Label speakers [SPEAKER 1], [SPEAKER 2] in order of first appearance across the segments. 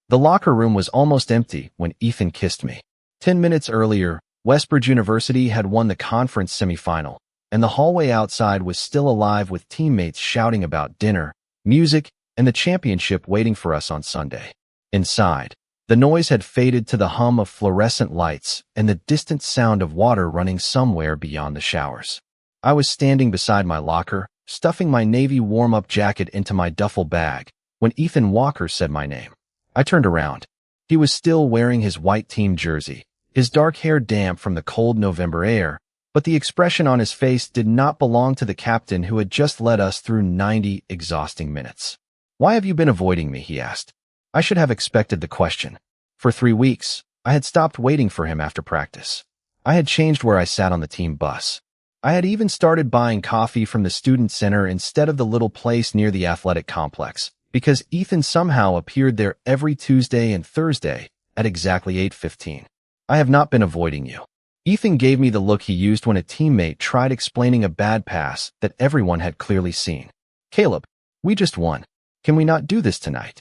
[SPEAKER 1] The locker room was almost empty when Ethan kissed me. 10 minutes earlier, Westbridge University had won the conference semifinal, and the hallway outside was still alive with teammates shouting about dinner, music, and the championship waiting for us on Sunday. Inside, the noise had faded to the hum of fluorescent lights and the distant sound of water running somewhere beyond the showers. I was standing beside my locker, stuffing my navy warm-up jacket into my duffel bag, when Ethan Walker said my name. I turned around. He was still wearing his white team jersey, his dark hair damp from the cold November air, but the expression on his face did not belong to the captain who had just led us through 90 exhausting minutes. "Why have you been avoiding me?" he asked. I should have expected the question. For 3 weeks, I had stopped waiting for him after practice. I had changed where I sat on the team bus. I had even started buying coffee from the student center instead of the little place near the athletic complex, because Ethan somehow appeared there every Tuesday and Thursday at exactly 8:15. "I have not been avoiding you." Ethan gave me the look he used when a teammate tried explaining a bad pass that everyone had clearly seen. "Caleb, we just won. Can we not do this tonight?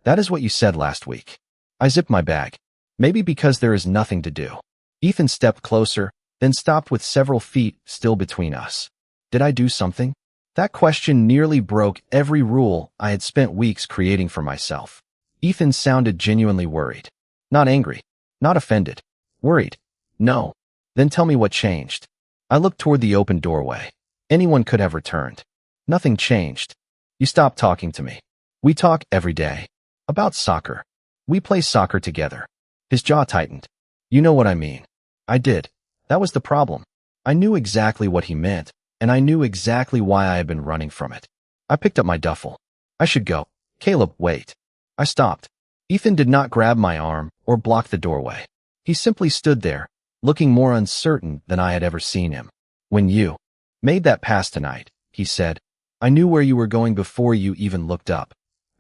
[SPEAKER 1] That is what you said last week." I zipped my bag. "Maybe because there is nothing to do." Ethan stepped closer, then stopped with several feet still between us. Did I do something? That question nearly broke every rule I had spent weeks creating for myself. Ethan sounded genuinely worried. Not angry. Not offended. Worried. "No." "Then tell me what changed." I looked toward the open doorway. Anyone could have returned. "Nothing changed. You stopped talking to me. We talk every day. About soccer. We play soccer together." His jaw tightened. "You know what I mean." I did. That was the problem. I knew exactly what he meant, and I knew exactly why I had been running from it. I picked up my duffel. "I should go." "Caleb, wait." I stopped. Ethan did not grab my arm or block the doorway. He simply stood there, looking more uncertain than I had ever seen him. "When you made that pass tonight," he said, "I knew where you were going before you even looked up."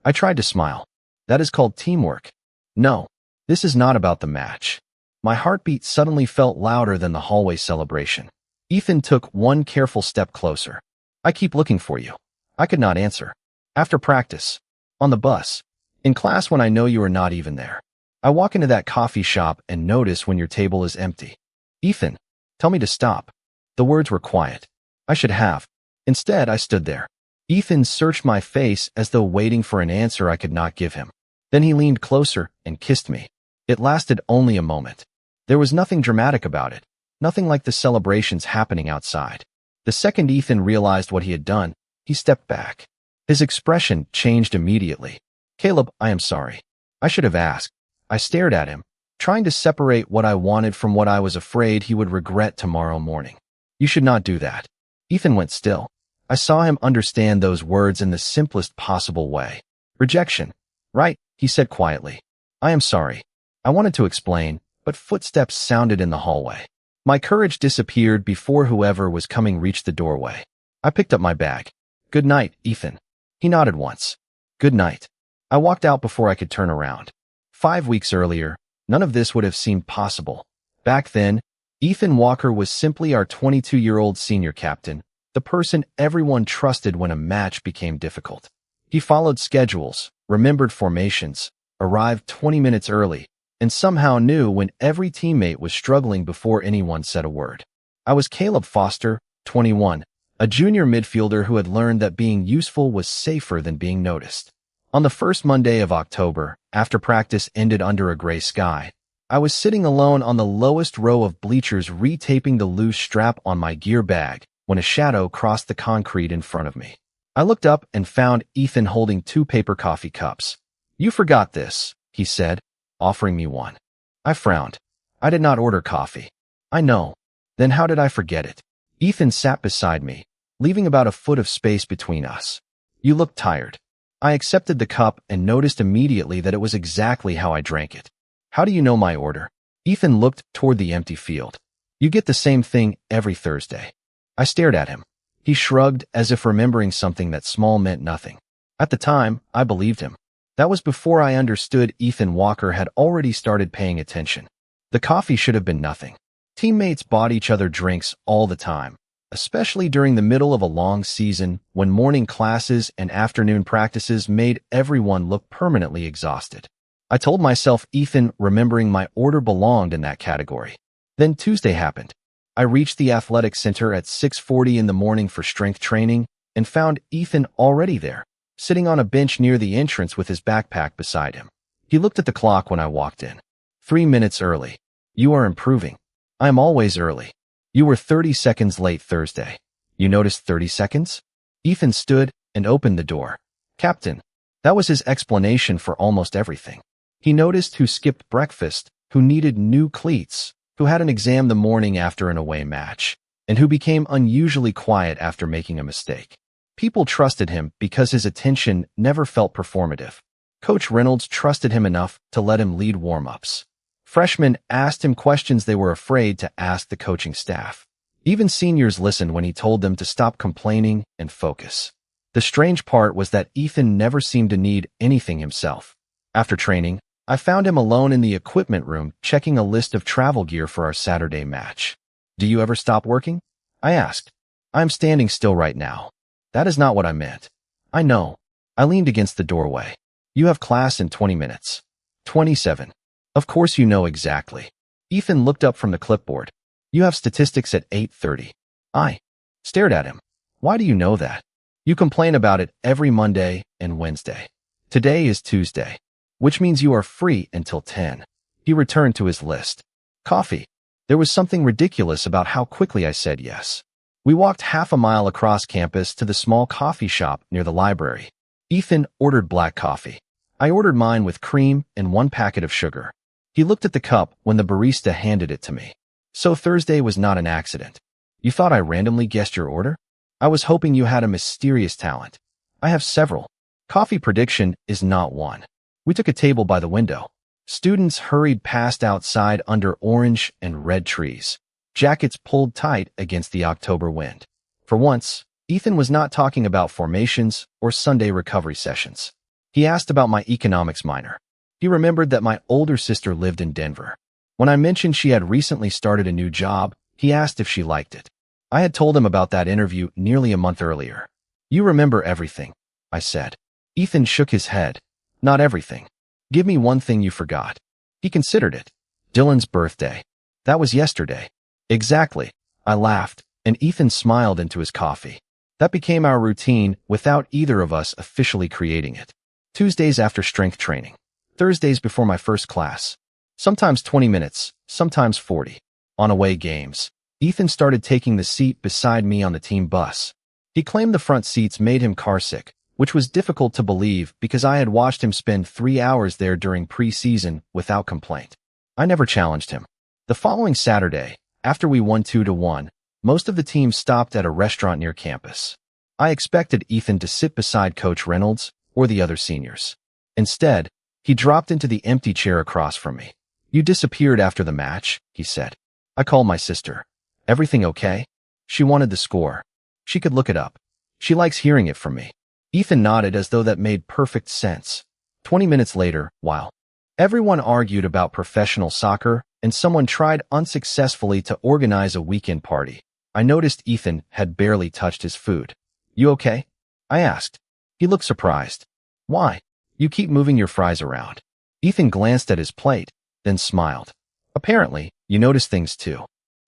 [SPEAKER 1] I tried to smile. "That is called teamwork." "No, this is not about the match." My heartbeat suddenly felt louder than the hallway celebration. Ethan took one careful step closer. "I keep looking for you." I could not answer. "After practice. On the bus. In class when I know you are not even there. I walk into that coffee shop and notice when your table is empty." "Ethan, tell me to stop." The words were quiet. I should have. Instead, I stood there. Ethan searched my face as though waiting for an answer I could not give him. Then he leaned closer and kissed me. It lasted only a moment. There was nothing dramatic about it. Nothing like the celebrations happening outside. The second Ethan realized what he had done, he stepped back. His expression changed immediately. "Caleb, I am sorry. I should have asked." I stared at him, trying to separate what I wanted from what I was afraid he would regret tomorrow morning. "You should not do that." Ethan went still. I saw him understand those words in the simplest possible way. "Rejection. Right," he said quietly. "I am sorry." I wanted to explain, but footsteps sounded in the hallway. My courage disappeared before whoever was coming reached the doorway. I picked up my bag. "Good night, Ethan." He nodded once. "Good night." I walked out before I could turn around. 5 weeks earlier, none of this would have seemed possible. Back then, Ethan Walker was simply our 22-year-old senior captain, the person everyone trusted when a match became difficult. He followed schedules, remembered formations, arrived 20 minutes early, and somehow knew when every teammate was struggling before anyone said a word. I was Caleb Foster, 21, a junior midfielder who had learned that being useful was safer than being noticed. On the first Monday of October, after practice ended under a gray sky, I was sitting alone on the lowest row of bleachers retaping the loose strap on my gear bag when a shadow crossed the concrete in front of me. I looked up and found Ethan holding 2 paper coffee cups. "You forgot this," he said, offering me one. I frowned. I did not order coffee. "I know." "Then how did I forget it?" Ethan sat beside me, leaving about a foot of space between us. "You look tired." I accepted the cup and noticed immediately that it was exactly how I drank it. "How do you know my order?" Ethan looked toward the empty field. "You get the same thing every Thursday." I stared at him. He shrugged as if remembering something that small meant nothing. At the time, I believed him. That was before I understood Ethan Walker had already started paying attention. The coffee should have been nothing. Teammates bought each other drinks all the time, especially during the middle of a long season when morning classes and afternoon practices made everyone look permanently exhausted. I told myself Ethan, remembering my order belonged in that category. Then Tuesday happened. I reached the athletic center at 6:40 in the morning for strength training and found Ethan already there, sitting on a bench near the entrance with his backpack beside him. He looked at the clock when I walked in. 3 minutes early. You are improving. I am always early. You were 30 seconds late Thursday. You noticed 30 seconds? Ethan stood and opened the door. Captain. That was his explanation for almost everything. He noticed who skipped breakfast, who needed new cleats, who had an exam the morning after an away match, and who became unusually quiet after making a mistake. People trusted him because his attention never felt performative. Coach Reynolds trusted him enough to let him lead warm-ups. Freshmen asked him questions they were afraid to ask the coaching staff. Even seniors listened when he told them to stop complaining and focus. The strange part was that Ethan never seemed to need anything himself. After training, I found him alone in the equipment room checking a list of travel gear for our Saturday match. Do you ever stop working? I asked. I'm standing still right now. That is not what I meant. I know. I leaned against the doorway. You have class in 20 minutes. 27. Of course you know exactly. Ethan looked up from the clipboard. You have statistics at 8:30. I stared at him. Why do you know that? You complain about it every Monday and Wednesday. Today is Tuesday, which means you are free until 10. He returned to his list. Coffee. There was something ridiculous about how quickly I said yes. We walked half a mile across campus to the small coffee shop near the library. Ethan ordered black coffee. I ordered mine with cream and 1 packet of sugar. He looked at the cup when the barista handed it to me. So Thursday was not an accident. You thought I randomly guessed your order? I was hoping you had a mysterious talent. I have several. Coffee prediction is not one. We took a table by the window. Students hurried past outside under orange and red trees. Jackets pulled tight against the October wind. For once, Ethan was not talking about formations or Sunday recovery sessions. He asked about my economics minor. He remembered that my older sister lived in Denver. When I mentioned she had recently started a new job, he asked if she liked it. I had told him about that interview nearly a month earlier. You remember everything, I said. Ethan shook his head. Not everything. Give me one thing you forgot. He considered it. Dylan's birthday. That was yesterday. Exactly. I laughed, and Ethan smiled into his coffee. That became our routine without either of us officially creating it. Tuesdays after strength training. Thursdays before my first class. Sometimes 20 minutes, sometimes 40. On away games, Ethan started taking the seat beside me on the team bus. He claimed the front seats made him carsick, which was difficult to believe because I had watched him spend 3 hours there during preseason without complaint. I never challenged him. The following Saturday, after we won 2-1, most of the team stopped at a restaurant near campus. I expected Ethan to sit beside Coach Reynolds or the other seniors. Instead, he dropped into the empty chair across from me. You disappeared after the match, he said. I called my sister. Everything okay? She wanted the score. She could look it up. She likes hearing it from me. Ethan nodded as though that made perfect sense. 20 minutes later, while everyone argued about professional soccer and someone tried unsuccessfully to organize a weekend party, I noticed Ethan had barely touched his food. You okay? I asked. He looked surprised. Why? You keep moving your fries around. Ethan glanced at his plate, then smiled. Apparently, you notice things too.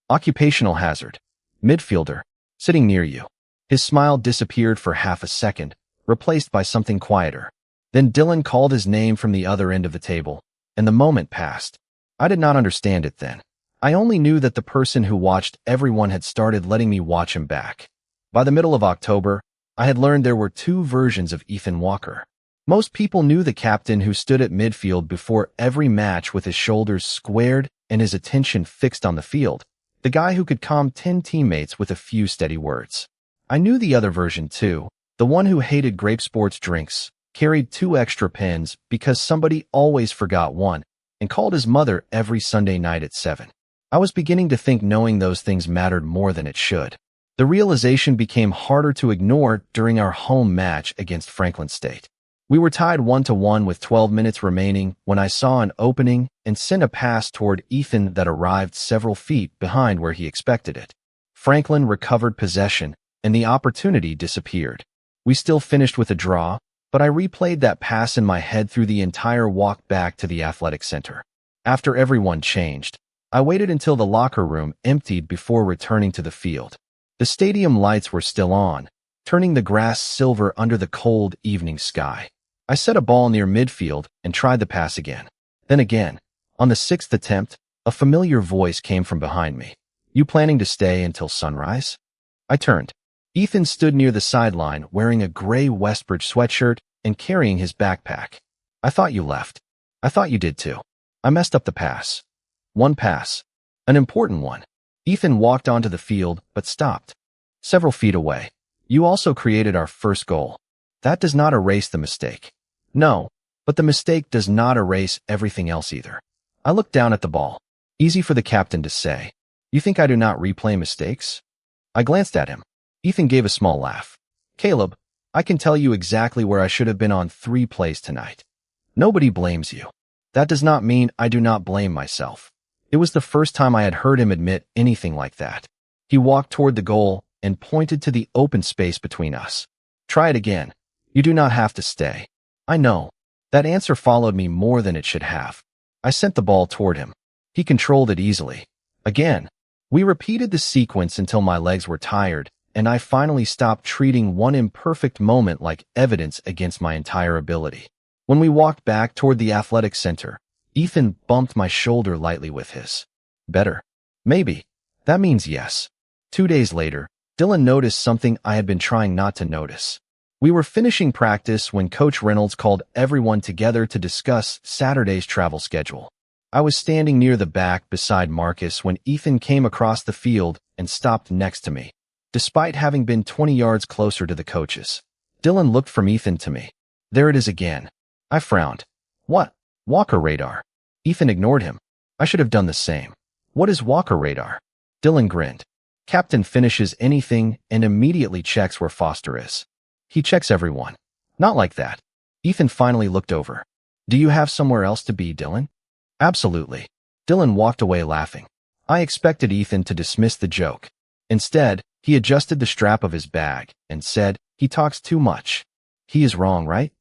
[SPEAKER 1] Occupational hazard. Midfielder. Sitting near you. His smile disappeared for half a second, replaced by something quieter. Then Dylan called his name from the other end of the table, and the moment passed. I did not understand it then. I only knew that the person who watched everyone had started letting me watch him back. By the middle of October, I had learned there were 2 versions of Ethan Walker. Most people knew the captain who stood at midfield before every match with his shoulders squared and his attention fixed on the field, the guy who could calm 10 teammates with a few steady words. I knew the other version too, the one who hated grape sports drinks, carried 2 extra pens because somebody always forgot one, and called his mother every Sunday night at 7. I was beginning to think knowing those things mattered more than it should. The realization became harder to ignore during our home match against Franklin State. We were tied 1-1 with 12 minutes remaining when I saw an opening and sent a pass toward Ethan that arrived several feet behind where he expected it. Franklin recovered possession, and the opportunity disappeared. We still finished with a draw, but I replayed that pass in my head through the entire walk back to the athletic center. After everyone changed, I waited until the locker room emptied before returning to the field. The stadium lights were still on, turning the grass silver under the cold evening sky. I set a ball near midfield and tried the pass again. Then again, on the sixth attempt, a familiar voice came from behind me. "You planning to stay until sunrise?" I turned. Ethan stood near the sideline wearing a gray Westbridge sweatshirt and carrying his backpack. "I thought you left." "I thought you did too." I messed up the pass. One pass. An important one. Ethan walked onto the field, but stopped. "Several feet away. You also created our first goal. That does not erase the mistake." "No, but the mistake does not erase everything else either." I looked down at the ball. Easy for the captain to say. "You think I do not replay mistakes?" I glanced at him. Ethan gave a small laugh. "Caleb, I can tell you exactly where I should have been on 3 plays tonight. Nobody blames you. That does not mean I do not blame myself." It was the first time I had heard him admit anything like that. He walked toward the goal and pointed to the open space between us. "Try it again. You do not have to stay." I know. That answer followed me more than it should have. I sent the ball toward him. He controlled it easily. Again. We repeated the sequence until my legs were tired, and I finally stopped treating one imperfect moment like evidence against my entire ability. When we walked back toward the athletic center, Ethan bumped my shoulder lightly with his. "Better?" "Maybe. That means yes." 2 days later, Dylan noticed something I had been trying not to notice. We were finishing practice when Coach Reynolds called everyone together to discuss Saturday's travel schedule. I was standing near the back beside Marcus when Ethan came across the field and stopped next to me. Despite having been 20 yards closer to the coaches, Dylan looked from Ethan to me. "There it is again." I frowned. "What?" "Walker radar." Ethan ignored him. I should have done the same. "What is Walker radar?" Dylan grinned. "Captain finishes anything and immediately checks where Foster is. He checks everyone." "Not like that." Ethan finally looked over. "Do you have somewhere else to be, Dylan?" "Absolutely." Dylan walked away laughing. I expected Ethan to dismiss the joke. Instead, he adjusted the strap of his bag and said, "He talks too much." "He is wrong, right?"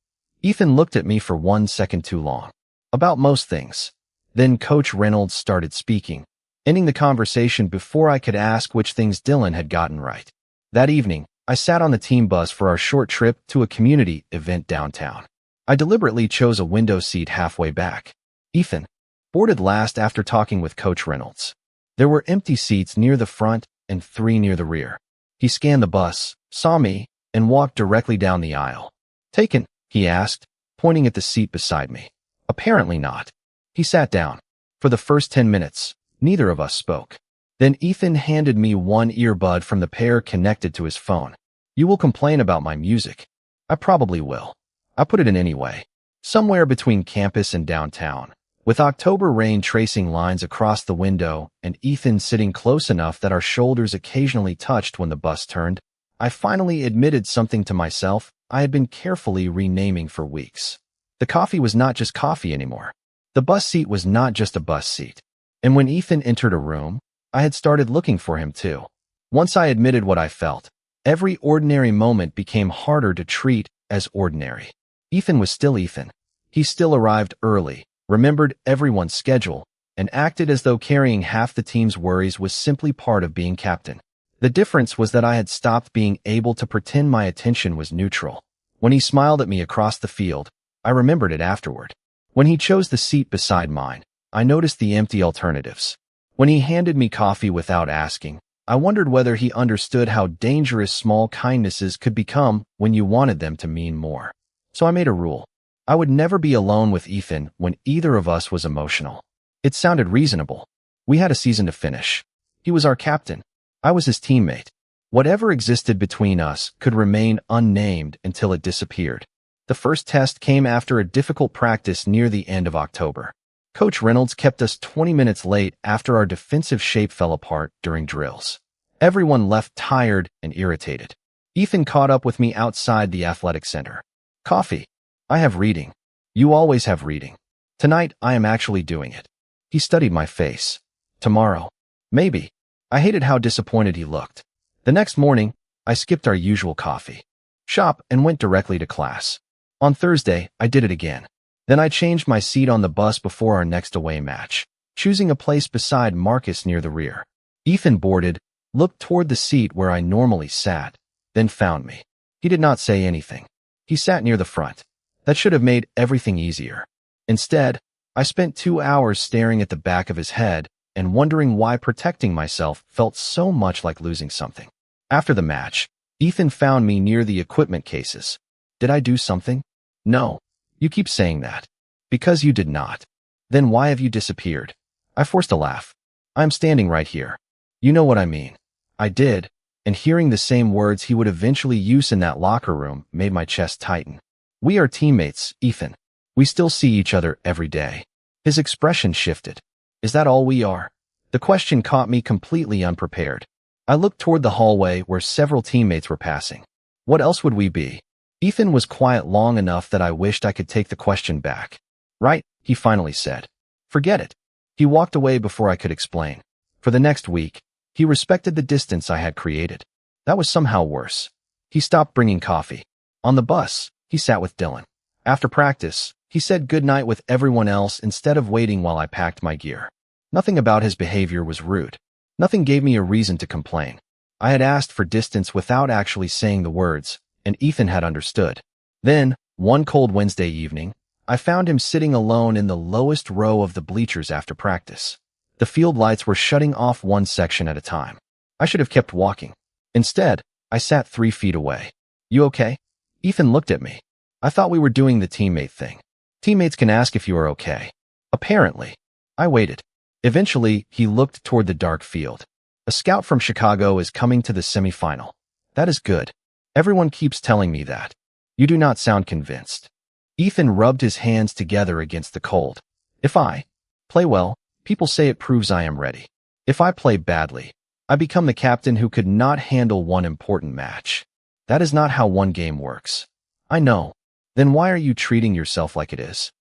[SPEAKER 1] Ethan looked at me for 1 second too long. "About most things." Then Coach Reynolds started speaking, ending the conversation before I could ask which things Dylan had gotten right. That evening, I sat on the team bus for our short trip to a community event downtown. I deliberately chose a window seat halfway back. Ethan boarded last after talking with Coach Reynolds. There were empty seats near the front and 3 near the rear. He scanned the bus, saw me, and walked directly down the aisle. "Taken?" he asked, pointing at the seat beside me. "Apparently not." He sat down. For the first 10 minutes, neither of us spoke. Then Ethan handed me one earbud from the pair connected to his phone. "You will complain about my music." "I probably will." I put it in anyway. Somewhere between campus and downtown, with October rain tracing lines across the window and Ethan sitting close enough that our shoulders occasionally touched when the bus turned, I finally admitted something to myself I had been carefully renaming for weeks. The coffee was not just coffee anymore. The bus seat was not just a bus seat. And when Ethan entered a room, I had started looking for him too. Once I admitted what I felt, every ordinary moment became harder to treat as ordinary. Ethan was still Ethan. He still arrived early, remembered everyone's schedule, and acted as though carrying half the team's worries was simply part of being captain. The difference was that I had stopped being able to pretend my attention was neutral. When he smiled at me across the field, I remembered it afterward. When he chose the seat beside mine, I noticed the empty alternatives. When he handed me coffee without asking, I wondered whether he understood how dangerous small kindnesses could become when you wanted them to mean more. So I made a rule. I would never be alone with Ethan when either of us was emotional. It sounded reasonable. We had a season to finish. He was our captain. I was his teammate. Whatever existed between us could remain unnamed until it disappeared. The first test came after a difficult practice near the end of October. Coach Reynolds kept us 20 minutes late after our defensive shape fell apart during drills. Everyone left tired and irritated. Ethan caught up with me outside the athletic center. "Coffee. I have reading." "You always have reading." "Tonight, I am actually doing it." He studied my face. "Tomorrow." "Maybe." I hated how disappointed he looked. The next morning, I skipped our usual coffee shop and went directly to class. On Thursday, I did it again. Then I changed my seat on the bus before our next away match, choosing a place beside Marcus near the rear. Ethan boarded, looked toward the seat where I normally sat, then found me. He did not say anything. He sat near the front. That should have made everything easier. Instead, I spent 2 hours staring at the back of his head and wondering why protecting myself felt so much like losing something. After the match, Ethan found me near the equipment cases. Did I do something? No. You keep saying that. Because you did not. Then why have you disappeared? I forced a laugh. I'm standing right here. You know what I mean. I did, and hearing the same words he would eventually use in that locker room made my chest tighten. We are teammates, Ethan. We still see each other every day. His expression shifted. Is that all we are? The question caught me completely unprepared. I looked toward the hallway where several teammates were passing. What else would we be? Ethan was quiet long enough that I wished I could take the question back. Right, he finally said. Forget it. He walked away before I could explain. For the next week, he respected the distance I had created. That was somehow worse. He stopped bringing coffee. On the bus, he sat with Dylan. After practice, he said goodnight with everyone else instead of waiting while I packed my gear. Nothing about his behavior was rude. Nothing gave me a reason to complain. I had asked for distance without actually saying the words, and Ethan had understood. Then, one cold Wednesday evening, I found him sitting alone in the lowest row of the bleachers after practice. The field lights were shutting off one section at a time. I should have kept walking. Instead, I sat 3 feet away. You okay? Ethan looked at me. I thought we were doing the teammate thing. Teammates can ask if you are okay. Apparently. I waited. Eventually, he looked toward the dark field. A scout from Chicago is coming to the semifinal. That is good. Everyone keeps telling me that. You do not sound convinced. Ethan rubbed his hands together against the cold. If I play well, people say it proves I am ready. If I play badly, I become the captain who could not handle one important match. That is not how one game works. I know. Then why are you treating yourself like it is?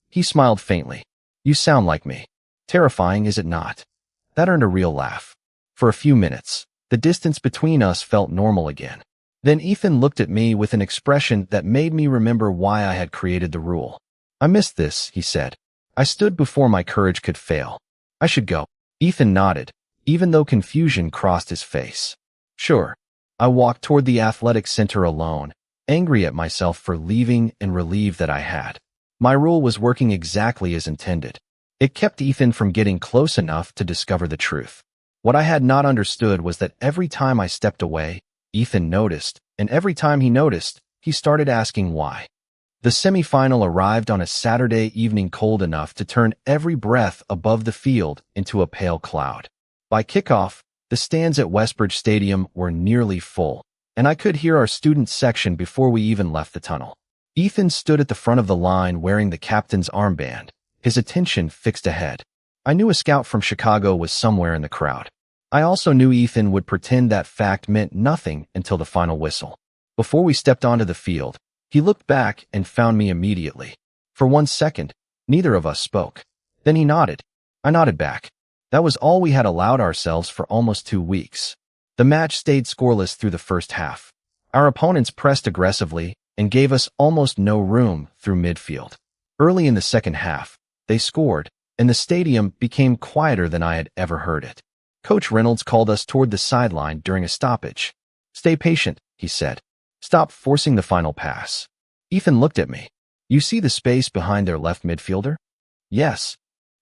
[SPEAKER 1] He smiled faintly. You sound like me. Terrifying, is it not? That earned a real laugh. For a few minutes, the distance between us felt normal again. Then Ethan looked at me with an expression that made me remember why I had created the rule. I missed this, he said. I stood before my courage could fail. I should go. Ethan nodded, even though confusion crossed his face. Sure. I walked toward the athletic center alone, angry at myself for leaving and relieved that I had. My rule was working exactly as intended. It kept Ethan from getting close enough to discover the truth. What I had not understood was that every time I stepped away, Ethan noticed, and every time he noticed, he started asking why. The semifinal arrived on a Saturday evening cold enough to turn every breath above the field into a pale cloud. By kickoff, the stands at Westbridge Stadium were nearly full, and I could hear our student section before we even left the tunnel. Ethan stood at the front of the line wearing the captain's armband, his attention fixed ahead. I knew a scout from Chicago was somewhere in the crowd. I also knew Ethan would pretend that fact meant nothing until the final whistle. Before we stepped onto the field, he looked back and found me immediately. For 1 second, neither of us spoke. Then he nodded. I nodded back. That was all we had allowed ourselves for almost 2 weeks. The match stayed scoreless through the first half. Our opponents pressed aggressively and gave us almost no room through midfield. Early in the second half, they scored, and the stadium became quieter than I had ever heard it. Coach Reynolds called us toward the sideline during a stoppage. Stay patient, he said. Stop forcing the final pass. Ethan looked at me. You see the space behind their left midfielder? Yes.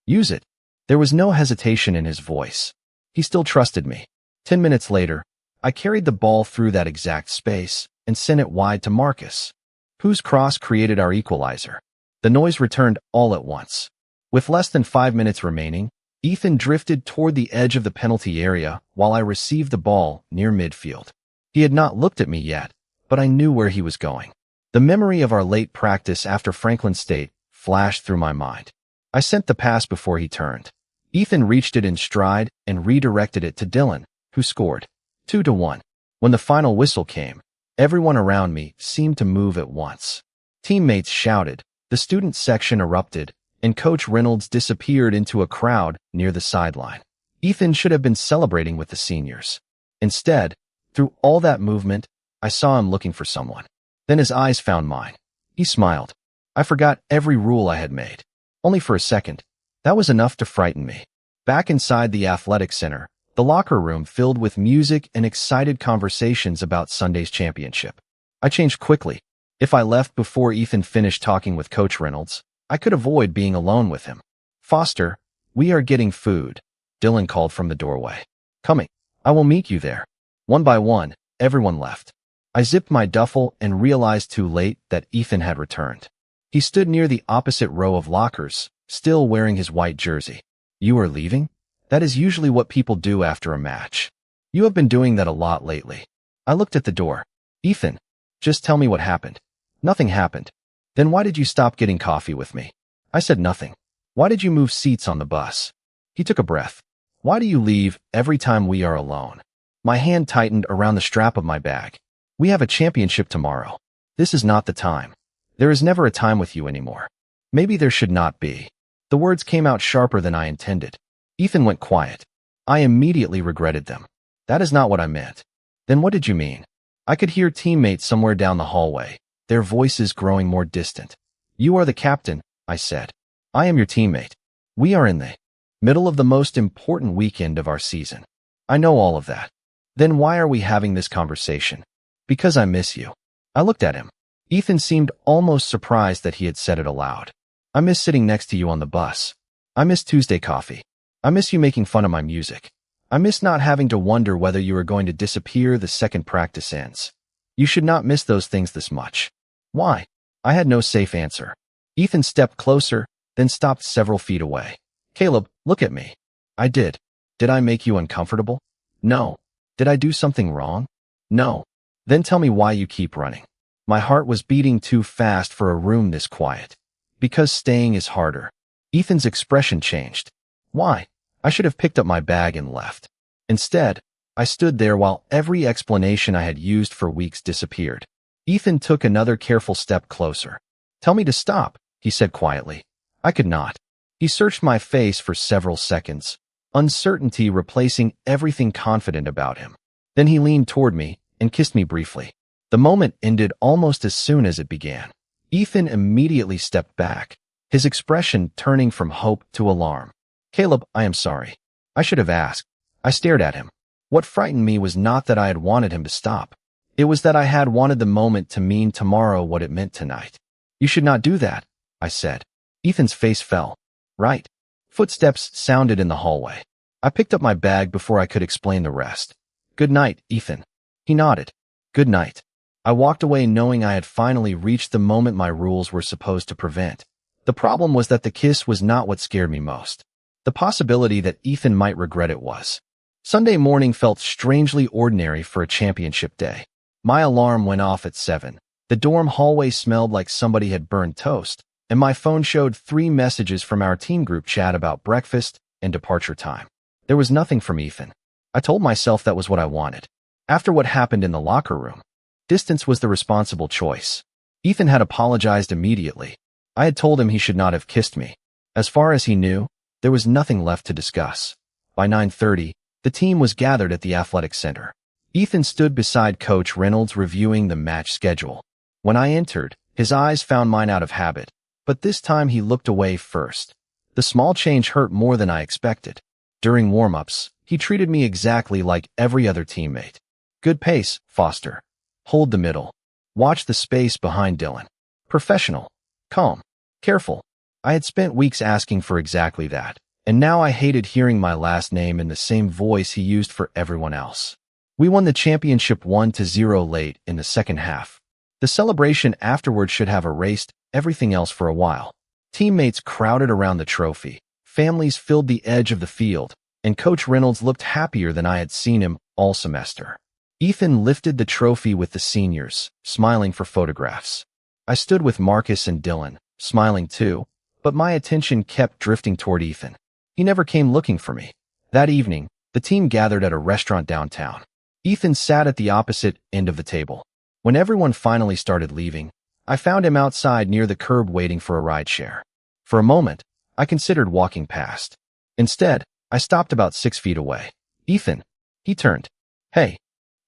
[SPEAKER 1] Use it. There was no hesitation in his voice. He still trusted me. 10 minutes later, I carried the ball through that exact space and sent it wide to Marcus, whose cross created our equalizer. The noise returned all at once. With less than 5 minutes remaining, Ethan drifted toward the edge of the penalty area while I received the ball near midfield. He had not looked at me yet, but I knew where he was going. The memory of our late practice after Franklin State flashed through my mind. I sent the pass before he turned. Ethan reached it in stride and redirected it to Dylan, who scored 2-1. When the final whistle came, everyone around me seemed to move at once. Teammates shouted, the student section erupted, and Coach Reynolds disappeared into a crowd near the sideline. Ethan should have been celebrating with the seniors. Instead, through all that movement, I saw him looking for someone. Then his eyes found mine. He smiled. I forgot every rule I had made. Only for a second. That was enough to frighten me. Back inside the athletic center, the locker room filled with music and excited conversations about Sunday's championship. I changed quickly. If I left before Ethan finished talking with Coach Reynolds, I could avoid being alone with him. Foster, we are getting food, Dylan called from the doorway. Coming. I will meet you there. One by one, everyone left. I zipped my duffel and realized too late that Ethan had returned. He stood near the opposite row of lockers, still wearing his white jersey. You are leaving? That is usually what people do after a match. You have been doing that a lot lately. I looked at the door. Ethan, just tell me what happened. Nothing happened. Then why did you stop getting coffee with me? I said nothing. Why did you move seats on the bus? He took a breath. Why do you leave every time we are alone? My hand tightened around the strap of my bag. We have a championship tomorrow. This is not the time. There is never a time with you anymore. Maybe there should not be. The words came out sharper than I intended. Ethan went quiet. I immediately regretted them. That is not what I meant. Then what did you mean? I could hear teammates somewhere down the hallway, their voices growing more distant. You are the captain, I said. I am your teammate. We are in the middle of the most important weekend of our season. I know all of that. Then why are we having this conversation? Because I miss you. I looked at him. Ethan seemed almost surprised that he had said it aloud. I miss sitting next to you on the bus. I miss Tuesday coffee. I miss you making fun of my music. I miss not having to wonder whether you are going to disappear the second practice ends. You should not miss those things this much. Why? I had no safe answer. Ethan stepped closer, then stopped several feet away. Caleb, look at me. I did. Did I make you uncomfortable? No. Did I do something wrong? No. Then tell me why you keep running. My heart was beating too fast for a room this quiet. Because staying is harder. Ethan's expression changed. Why? I should have picked up my bag and left. Instead, I stood there while every explanation I had used for weeks disappeared. Ethan took another careful step closer. Tell me to stop, he said quietly. I could not. He searched my face for several seconds, uncertainty replacing everything confident about him. Then he leaned toward me and kissed me briefly. The moment ended almost as soon as it began. Ethan immediately stepped back, his expression turning from hope to alarm. Caleb, I am sorry. I should have asked. I stared at him. What frightened me was not that I had wanted him to stop. It was that I had wanted the moment to mean tomorrow what it meant tonight. You should not do that, I said. Ethan's face fell. Right. Footsteps sounded in the hallway. I picked up my bag before I could explain the rest. Good night, Ethan. He nodded. Good night. I walked away knowing I had finally reached the moment my rules were supposed to prevent. The problem was that the kiss was not what scared me most. The possibility that Ethan might regret it was. Sunday morning felt strangely ordinary for a championship day. My alarm went off at 7. The dorm hallway smelled like somebody had burned toast, and my phone showed 3 messages from our team group chat about breakfast and departure time. There was nothing from Ethan. I told myself that was what I wanted. After what happened in the locker room, distance was the responsible choice. Ethan had apologized immediately. I had told him he should not have kissed me. As far as he knew, there was nothing left to discuss. By 9:30, the team was gathered at the athletic center. Ethan stood beside Coach Reynolds reviewing the match schedule. When I entered, his eyes found mine out of habit, but this time he looked away first. The small change hurt more than I expected. During warm-ups, he treated me exactly like every other teammate. Good pace, Foster. Hold the middle. Watch the space behind Dylan. Professional. Calm. Careful. I had spent weeks asking for exactly that, and now I hated hearing my last name in the same voice he used for everyone else. We won the championship 1-0 late in the second half. The celebration afterward should have erased everything else for a while. Teammates crowded around the trophy, families filled the edge of the field, and Coach Reynolds looked happier than I had seen him all semester. Ethan lifted the trophy with the seniors, smiling for photographs. I stood with Marcus and Dylan, smiling too, but my attention kept drifting toward Ethan. He never came looking for me. That evening, the team gathered at a restaurant downtown. Ethan sat at the opposite end of the table. When everyone finally started leaving, I found him outside near the curb waiting for a rideshare. For a moment, I considered walking past. Instead, I stopped about 6 feet away. Ethan. He turned. Hey.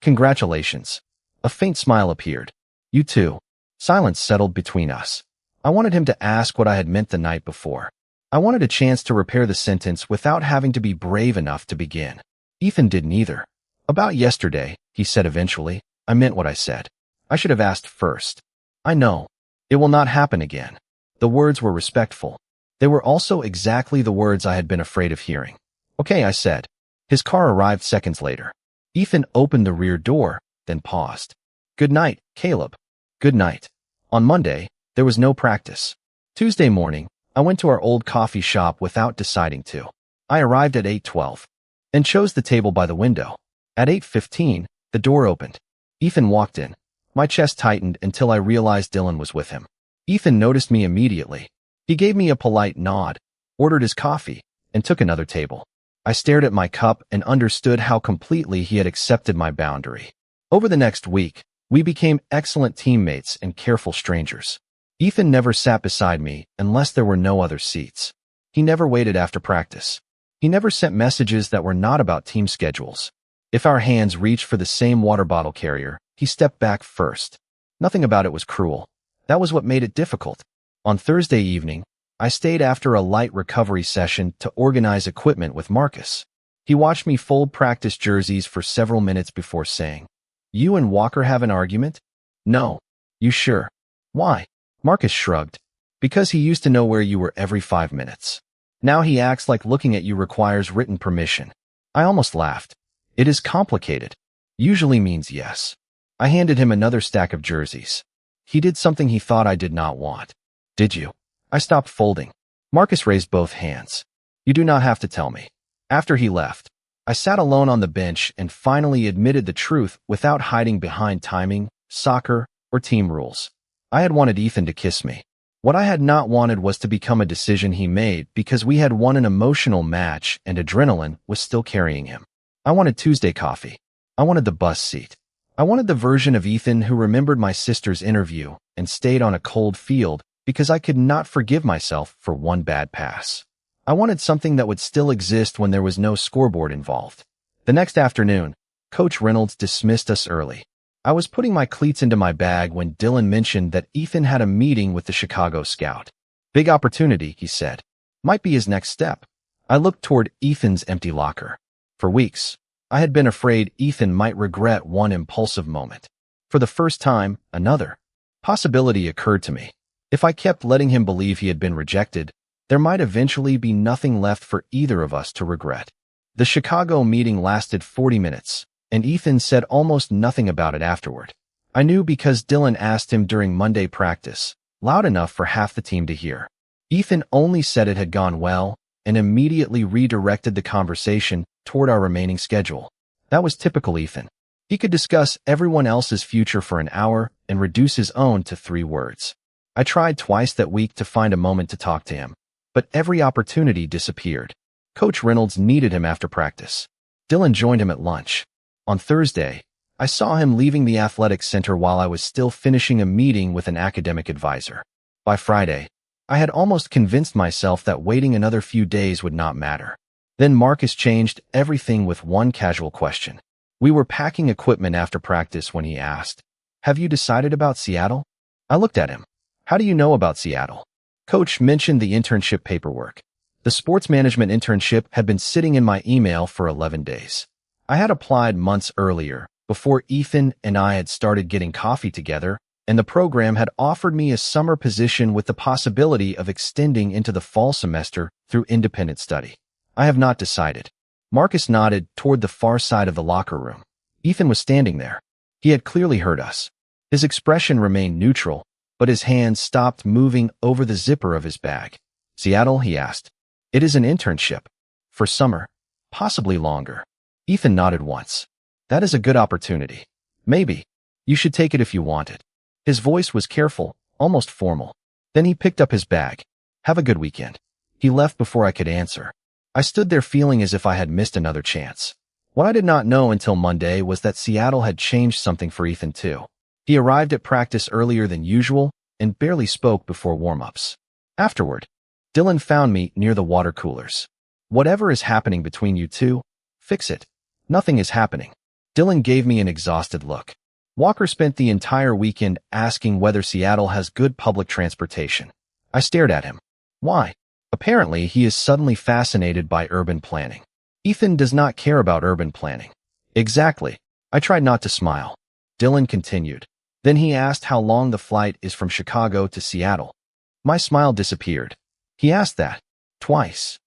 [SPEAKER 1] Congratulations. A faint smile appeared. You too. Silence settled between us. I wanted him to ask what I had meant the night before. I wanted a chance to repair the sentence without having to be brave enough to begin. Ethan didn't either. About yesterday, he said eventually, I meant what I said. I should have asked first. I know. It will not happen again. The words were respectful. They were also exactly the words I had been afraid of hearing. Okay, I said. His car arrived seconds later. Ethan opened the rear door, then paused. Good night, Caleb. Good night. On Monday, there was no practice. Tuesday morning, I went to our old coffee shop without deciding to. I arrived at 8:12 and chose the table by the window. At 8:15, the door opened. Ethan walked in. My chest tightened until I realized Dylan was with him. Ethan noticed me immediately. He gave me a polite nod, ordered his coffee, and took another table. I stared at my cup and understood how completely he had accepted my boundary. Over the next week, we became excellent teammates and careful strangers. Ethan never sat beside me unless there were no other seats. He never waited after practice. He never sent messages that were not about team schedules. If our hands reached for the same water bottle carrier, he stepped back first. Nothing about it was cruel. That was what made it difficult. On Thursday evening, I stayed after a light recovery session to organize equipment with Marcus. He watched me fold practice jerseys for several minutes before saying, You and Walker have an argument? No. You sure? Why? Marcus shrugged. Because he used to know where you were every 5 minutes. Now he acts like looking at you requires written permission. I almost laughed. It is complicated. Usually means yes. I handed him another stack of jerseys. He did something he thought I did not want. Did you? I stopped folding. Marcus raised both hands. You do not have to tell me. After he left, I sat alone on the bench and finally admitted the truth without hiding behind timing, soccer, or team rules. I had wanted Ethan to kiss me. What I had not wanted was to become a decision he made because we had won an emotional match and adrenaline was still carrying him. I wanted Tuesday coffee. I wanted the bus seat. I wanted the version of Ethan who remembered my sister's interview and stayed on a cold field because I could not forgive myself for one bad pass. I wanted something that would still exist when there was no scoreboard involved. The next afternoon, Coach Reynolds dismissed us early. I was putting my cleats into my bag when Dylan mentioned that Ethan had a meeting with the Chicago scout. Big opportunity, he said. Might be his next step. I looked toward Ethan's empty locker. For weeks, I had been afraid Ethan might regret one impulsive moment. For the first time, another possibility occurred to me. If I kept letting him believe he had been rejected, there might eventually be nothing left for either of us to regret. The Chicago meeting lasted 40 minutes, and Ethan said almost nothing about it afterward. I knew because Dylan asked him during Monday practice, loud enough for half the team to hear. Ethan only said it had gone well and immediately redirected the conversation toward our remaining schedule. That was typical Ethan. He could discuss everyone else's future for an hour and reduce his own to 3 words. I tried twice that week to find a moment to talk to him, but every opportunity disappeared. Coach Reynolds needed him after practice. Dylan joined him at lunch. On Thursday, I saw him leaving the athletics center while I was still finishing a meeting with an academic advisor. By Friday, I had almost convinced myself that waiting another few days would not matter. Then Marcus changed everything with one casual question. We were packing equipment after practice when he asked, Have you decided about Seattle? I looked at him. How do you know about Seattle? Coach mentioned the internship paperwork. The sports management internship had been sitting in my email for 11 days. I had applied months earlier, before Ethan and I had started getting coffee together, and the program had offered me a summer position with the possibility of extending into the fall semester through independent study. I have not decided. Marcus nodded toward the far side of the locker room. Ethan was standing there. He had clearly heard us. His expression remained neutral, but his hands stopped moving over the zipper of his bag. Seattle, he asked. It is an internship. For summer. Possibly longer. Ethan nodded once. That is a good opportunity. Maybe. You should take it if you want it. His voice was careful, almost formal. Then he picked up his bag. Have a good weekend. He left before I could answer. I stood there feeling as if I had missed another chance. What I did not know until Monday was that Seattle had changed something for Ethan too. He arrived at practice earlier than usual and barely spoke before warm-ups. Afterward, Dylan found me near the water coolers. Whatever is happening between you two, fix it. Nothing is happening. Dylan gave me an exhausted look. Walker spent the entire weekend asking whether Seattle has good public transportation. I stared at him. Why? Apparently, he is suddenly fascinated by urban planning. Ethan does not care about urban planning. Exactly. I tried not to smile. Dylan continued. Then he asked how long the flight is from Chicago to Seattle. My smile disappeared. He asked that. Twice.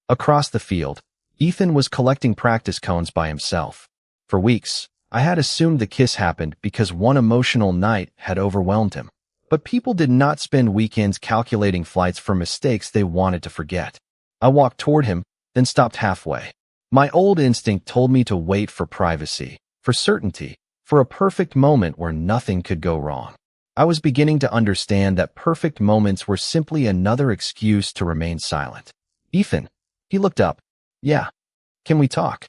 [SPEAKER 1] Across the field, Ethan was collecting practice cones by himself. For weeks, I had assumed the kiss happened because one emotional night had overwhelmed him. But people did not spend weekends calculating flights for mistakes they wanted to forget. I walked toward him, then stopped halfway. My old instinct told me to wait for privacy, for certainty, for a perfect moment where nothing could go wrong. I was beginning to understand that perfect moments were simply another excuse to remain silent. Ethan. He looked up. Yeah. Can we talk?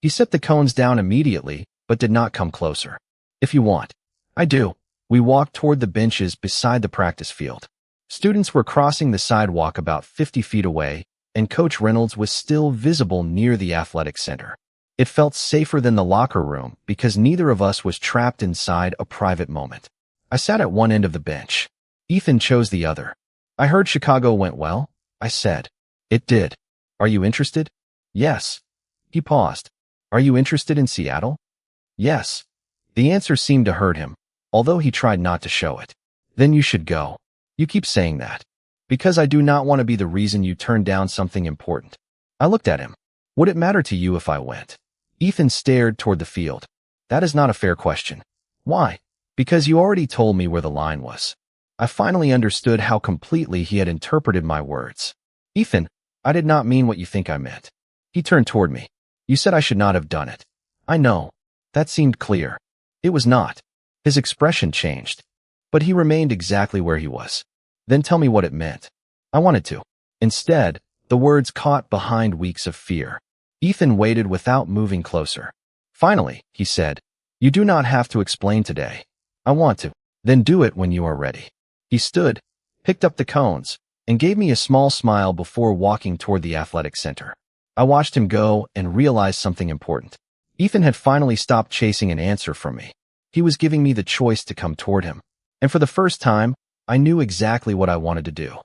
[SPEAKER 1] He set the cones down immediately, but did not come closer. If you want. I do. We walked toward the benches beside the practice field. Students were crossing the sidewalk about 50 feet away, and Coach Reynolds was still visible near the athletic center. It felt safer than the locker room because neither of us was trapped inside a private moment. I sat at one end of the bench. Ethan chose the other. I heard Chicago went well, I said. It did. Are you interested? Yes. He paused. Are you interested in Seattle? Yes. The answer seemed to hurt him, although he tried not to show it. Then you should go. You keep saying that. Because I do not want to be the reason you turn down something important. I looked at him. Would it matter to you if I went? Ethan stared toward the field. That is not a fair question. Why? Because you already told me where the line was. I finally understood how completely he had interpreted my words. Ethan, I did not mean what you think I meant. He turned toward me. You said I should not have done it. I know. That seemed clear. It was not. His expression changed. But he remained exactly where he was. Then tell me what it meant. I wanted to. Instead, the words caught behind weeks of fear. Ethan waited without moving closer. Finally, he said, you do not have to explain today. I want to. Then do it when you are ready. He stood, picked up the cones, and gave me a small smile before walking toward the athletic center. I watched him go and realized something important. Ethan had finally stopped chasing an answer from me. He was giving me the choice to come toward him. And for the first time, I knew exactly what I wanted to do.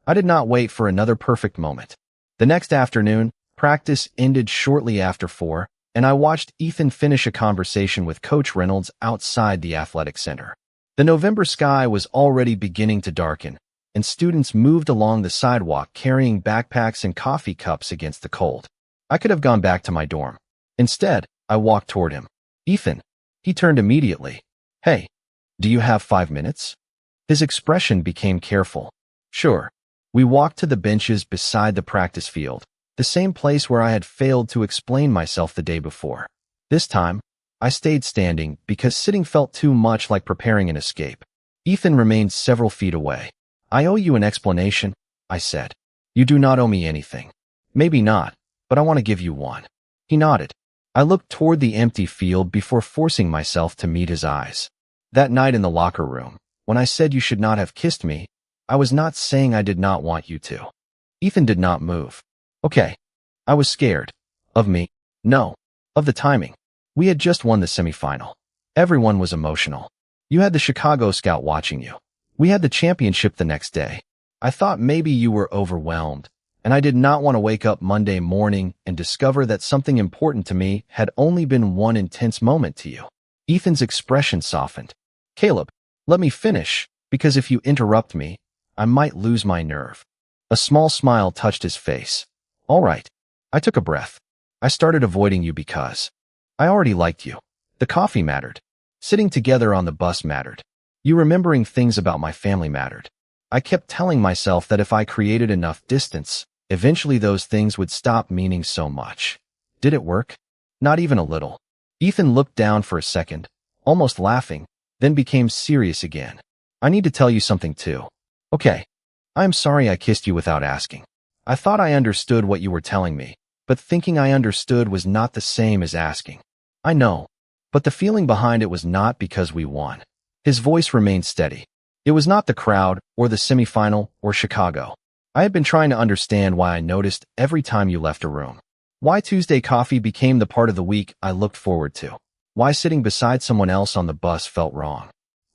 [SPEAKER 1] I did not wait for another perfect moment. The next afternoon, practice ended shortly after 4, and I watched Ethan finish a conversation with Coach Reynolds outside the athletic center. The November sky was already beginning to darken, and students moved along the sidewalk carrying backpacks and coffee cups against the cold. I could have gone back to my dorm. Instead, I walked toward him. Ethan. He turned immediately. Hey, do you have 5 minutes? His expression became careful. Sure. We walked to the benches beside the practice field, the same place where I had failed to explain myself the day before. This time, I stayed standing because sitting felt too much like preparing an escape. Ethan remained several feet away. I owe you an explanation, I said. You do not owe me anything. Maybe not, but I want to give you one. He nodded. I looked toward the empty field before forcing myself to meet his eyes. That night in the locker room, when I said you should not have kissed me, I was not saying I did not want you to. Ethan did not move. Okay. I was scared. Of me? No. Of the timing. We had just won the semifinal. Everyone was emotional. You had the Chicago scout watching you. We had the championship the next day. I thought maybe you were overwhelmed, and I did not want to wake up Monday morning and discover that something important to me had only been one intense moment to you. Ethan's expression softened. Caleb, let me finish, because if you interrupt me, I might lose my nerve. A small smile touched his face. All right. I took a breath. I started avoiding you because I already liked you. The coffee mattered. Sitting together on the bus mattered. You remembering things about my family mattered. I kept telling myself that if I created enough distance, eventually those things would stop meaning so much. Did it work? Not even a little. Ethan looked down for a second, almost laughing, then became serious again. I need to tell you something too. Okay. I am sorry I kissed you without asking. I thought I understood what you were telling me, but thinking I understood was not the same as asking. I know. But the feeling behind it was not because we won. His voice remained steady. It was not the crowd, or the semifinal, or Chicago. I had been trying to understand why I noticed every time you left a room. Why Tuesday coffee became the part of the week I looked forward to. Why sitting beside someone else on the bus felt wrong.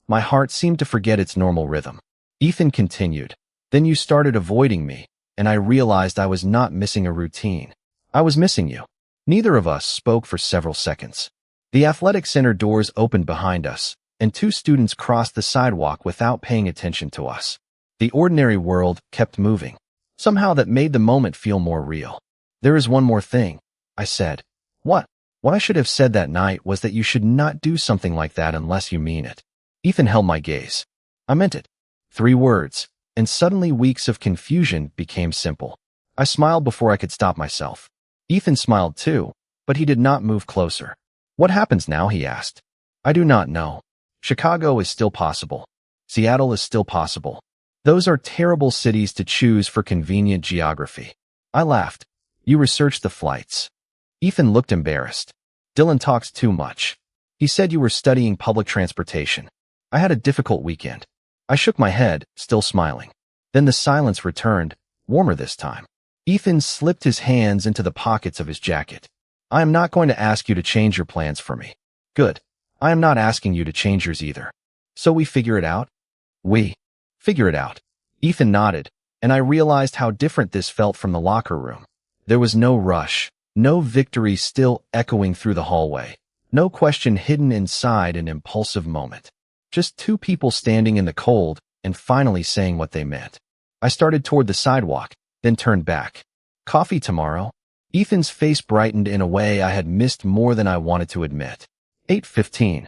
[SPEAKER 1] My heart seemed to forget its normal rhythm. Ethan continued. Then you started avoiding me, and I realized I was not missing a routine. I was missing you. Neither of us spoke for several seconds. The athletic center doors opened behind us, and two students crossed the sidewalk without paying attention to us. The ordinary world kept moving. Somehow that made the moment feel more real. There is one more thing, I said. What? What I should have said that night was that you should not do something like that unless you mean it. Ethan held my gaze. I meant it. 3 words, and suddenly weeks of confusion became simple. I smiled before I could stop myself. Ethan smiled too, but he did not move closer. What happens now? He asked. I do not know. Chicago is still possible. Seattle is still possible. Those are terrible cities to choose for convenient geography. I laughed. You researched the flights. Ethan looked embarrassed. Dylan talks too much. He said you were studying public transportation. I had a difficult weekend. I shook my head, still smiling. Then the silence returned, warmer this time. Ethan slipped his hands into the pockets of his jacket. I am not going to ask you to change your plans for me. Good. I am not asking you to change yours either. So we figure it out? We figure it out. Ethan nodded, and I realized how different this felt from the locker room. There was no rush, no victory still echoing through the hallway, no question hidden inside an impulsive moment. Just two people standing in the cold and finally saying what they meant. I started toward the sidewalk, then turned back. Coffee tomorrow? Ethan's face brightened in a way I had missed more than I wanted to admit. 8:15.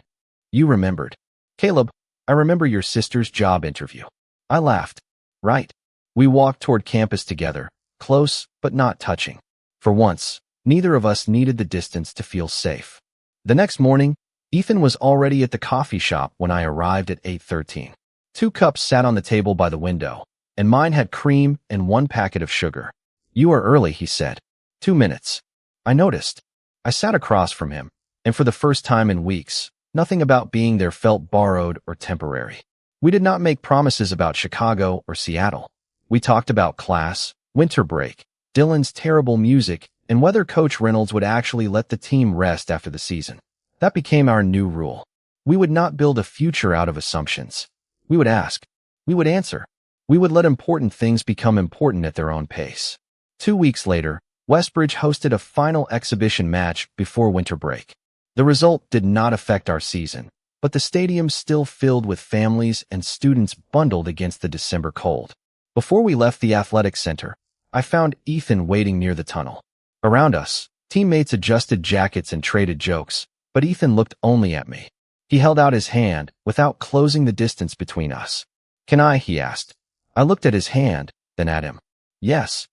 [SPEAKER 1] You remembered. Caleb, I remember your sister's job interview. I laughed. Right. We walked toward campus together, close but not touching. For once, neither of us needed the distance to feel safe. The next morning, Ethan was already at the coffee shop when I arrived at 8:13. 2 cups sat on the table by the window, and mine had cream and 1 packet of sugar. You are early, he said. 2 minutes. I noticed. I sat across from him, and for the first time in weeks, nothing about being there felt borrowed or temporary. We did not make promises about Chicago or Seattle. We talked about class, winter break, Dylan's terrible music, and whether Coach Reynolds would actually let the team rest after the season. That became our new rule. We would not build a future out of assumptions. We would ask. We would answer. We would let important things become important at their own pace. 2 weeks later, Westbridge hosted a final exhibition match before winter break. The result did not affect our season, but the stadium still filled with families and students bundled against the December cold. Before we left the athletic center, I found Ethan waiting near the tunnel. Around us, teammates adjusted jackets and traded jokes, but Ethan looked only at me. He held out his hand without closing the distance between us. Can I? He asked. I looked at his hand, then at him. Yes.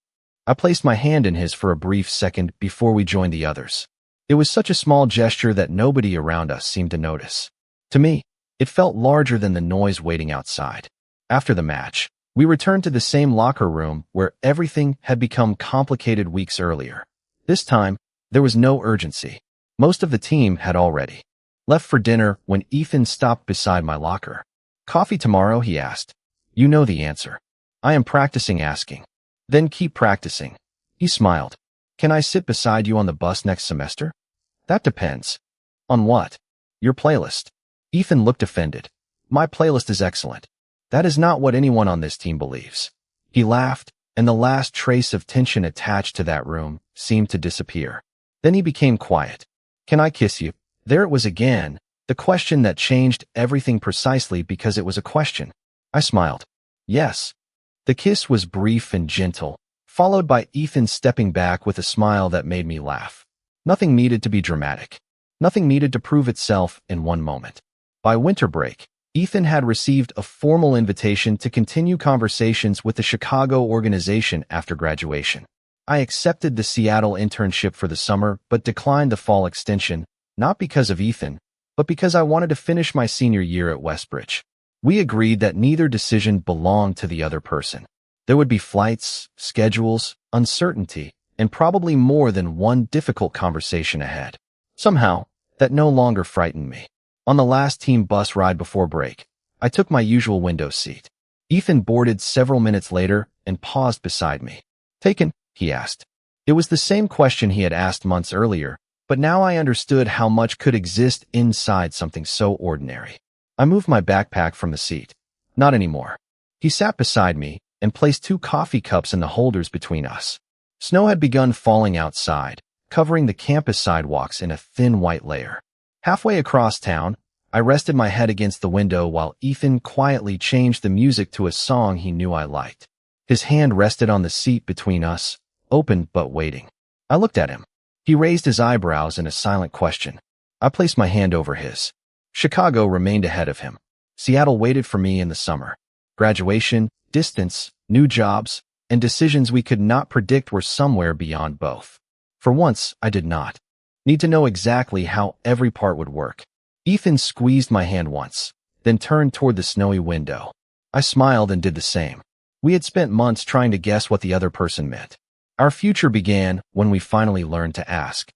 [SPEAKER 1] I placed my hand in his for a brief second before we joined the others. It was such a small gesture that nobody around us seemed to notice. To me, it felt larger than the noise waiting outside. After the match, we returned to the same locker room where everything had become complicated weeks earlier. This time, there was no urgency. Most of the team had already left for dinner when Ethan stopped beside my locker. Coffee tomorrow? He asked. You know the answer. I am practicing asking. Then keep practicing. He smiled. Can I sit beside you on the bus next semester? That depends. On what? Your playlist. Ethan looked offended. My playlist is excellent. That is not what anyone on this team believes. He laughed, and the last trace of tension attached to that room seemed to disappear. Then he became quiet. Can I kiss you? There it was again, the question that changed everything precisely because it was a question. I smiled. Yes. The kiss was brief and gentle, followed by Ethan stepping back with a smile that made me laugh. Nothing needed to be dramatic. Nothing needed to prove itself in one moment. By winter break, Ethan had received a formal invitation to continue conversations with the Chicago organization after graduation. I accepted the Seattle internship for the summer but declined the fall extension, not because of Ethan, but because I wanted to finish my senior year at Westbridge. We agreed that neither decision belonged to the other person. There would be flights, schedules, uncertainty, and probably more than one difficult conversation ahead. Somehow, that no longer frightened me. On the last team bus ride before break, I took my usual window seat. Ethan boarded several minutes later and paused beside me. Taken? He asked. It was the same question he had asked months earlier, But now I understood how much could exist inside something so ordinary. I moved my backpack from the seat. Not anymore. He sat beside me and placed 2 coffee cups in the holders between us. Snow had begun falling outside, covering the campus sidewalks in a thin white layer. Halfway across town, I rested my head against the window while Ethan quietly changed the music to a song he knew I liked. His hand rested on the seat between us, open but waiting. I looked at him. He raised his eyebrows in a silent question. I placed my hand over his. Chicago remained ahead of him. Seattle waited for me in the summer. Graduation, distance, new jobs, and decisions we could not predict were somewhere beyond both. For once, I did not need to know exactly how every part would work. Ethan squeezed my hand once, then turned toward the snowy window. I smiled and did the same. We had spent months trying to guess what the other person meant. Our future began when we finally learned to ask.